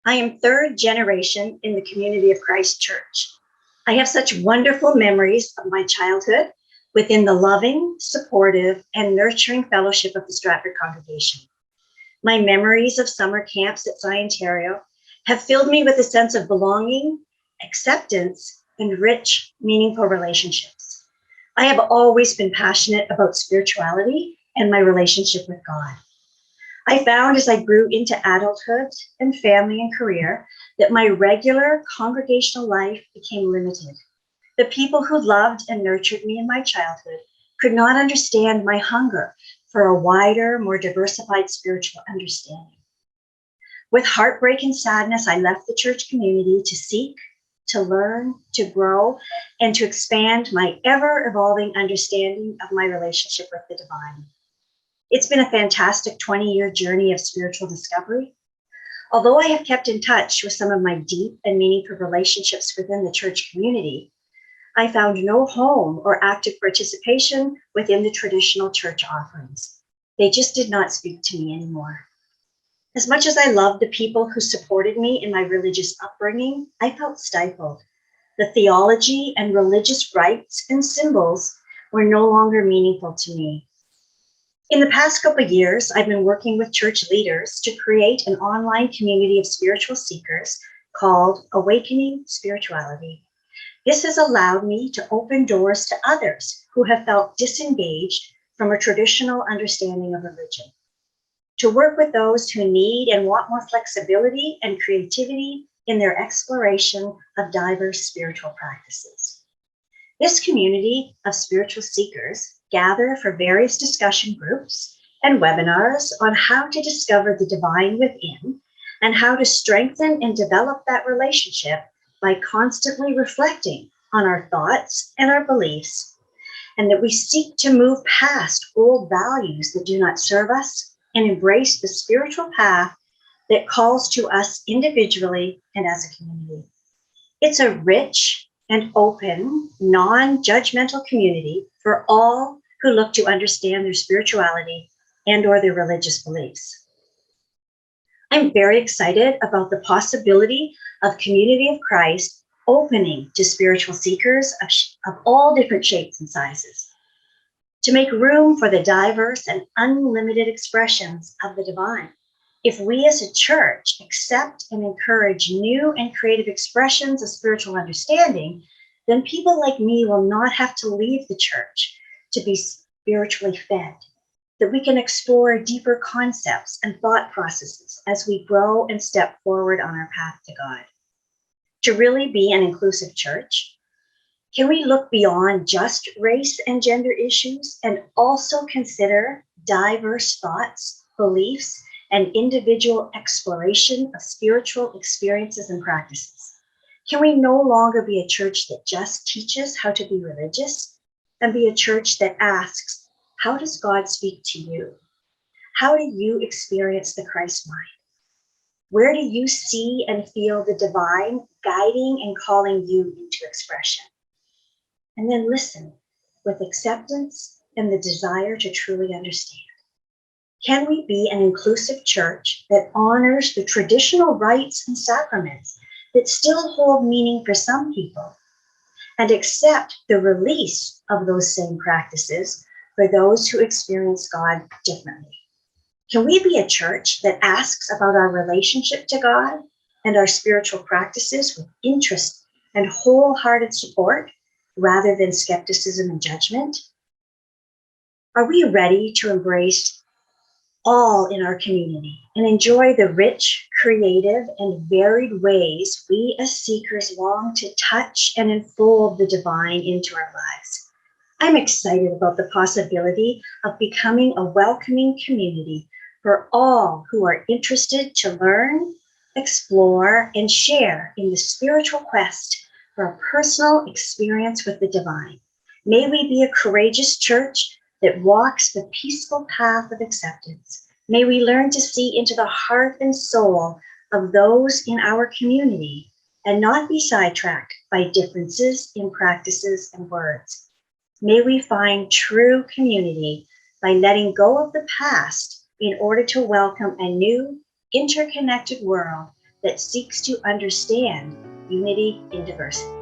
I am third generation in the Community of Christ Church. I have such wonderful memories of my childhood within the loving, supportive, and nurturing fellowship of the Stratford congregation. My memories of summer camps at Ontario have filled me with a sense of belonging, acceptance, and rich, meaningful relationships. I have always been passionate about spirituality and my relationship with God. I found as I grew into adulthood and family and career that my regular congregational life became limited. The people who loved and nurtured me in my childhood could not understand my hunger for a wider, more diversified spiritual understanding. With heartbreak and sadness, I left the church community to seek, to learn, to grow, and to expand my ever-evolving understanding of my relationship with the divine. It's been a fantastic 20-year journey of spiritual discovery. Although I have kept in touch with some of my deep and meaningful relationships within the church community, I found no home or active participation within the traditional church offerings. They just did not speak to me anymore. As much as I loved the people who supported me in my religious upbringing, I felt stifled. The theology and religious rites and symbols were no longer meaningful to me. In the past couple of years, I've been working with church leaders to create an online community of spiritual seekers called Awakening Spirituality. This has allowed me to open doors to others who have felt disengaged from a traditional understanding of religion, to work with those who need and want more flexibility and creativity in their exploration of diverse spiritual practices. This community of spiritual seekers gather for various discussion groups and webinars on how to discover the divine within and how to strengthen and develop that relationship by constantly reflecting on our thoughts and our beliefs, and that we seek to move past old values that do not serve us and embrace the spiritual path that calls to us individually and as a community. It's a rich and open, non-judgmental community for all who look to understand their spirituality and/or their religious beliefs. I'm very excited about the possibility of Community of Christ opening to spiritual seekers of all different shapes and sizes, to make room for the diverse and unlimited expressions of the divine. If we as a church accept and encourage new and creative expressions of spiritual understanding, then people like me will not have to leave the church to be spiritually fed, that we can explore deeper concepts and thought processes as we grow and step forward on our path to God. To really be an inclusive church, can we look beyond just race and gender issues and also consider diverse thoughts, beliefs, and individual exploration of spiritual experiences and practices? Can we no longer be a church that just teaches how to be religious and be a church that asks, how does God speak to you? How do you experience the Christ mind? Where do you see and feel the divine guiding and calling you into expression? And then listen with acceptance and the desire to truly understand. Can we be an inclusive church that honors the traditional rites and sacraments that still hold meaning for some people and accept the release of those same practices for those who experience God differently? Can we be a church that asks about our relationship to God and our spiritual practices with interest and wholehearted support rather than skepticism and judgment? Are we ready to embrace all in our community and enjoy the rich, creative, and varied ways we as seekers long to touch and enfold the divine into our lives? I'm excited about the possibility of becoming a welcoming community for all who are interested to learn, explore, and share in the spiritual quest for a personal experience with the divine. May we be a courageous church that walks the peaceful path of acceptance. May we learn to see into the heart and soul of those in our community and not be sidetracked by differences in practices and words. May we find true community by letting go of the past in order to welcome a new, interconnected world that seeks to understand unity in diversity.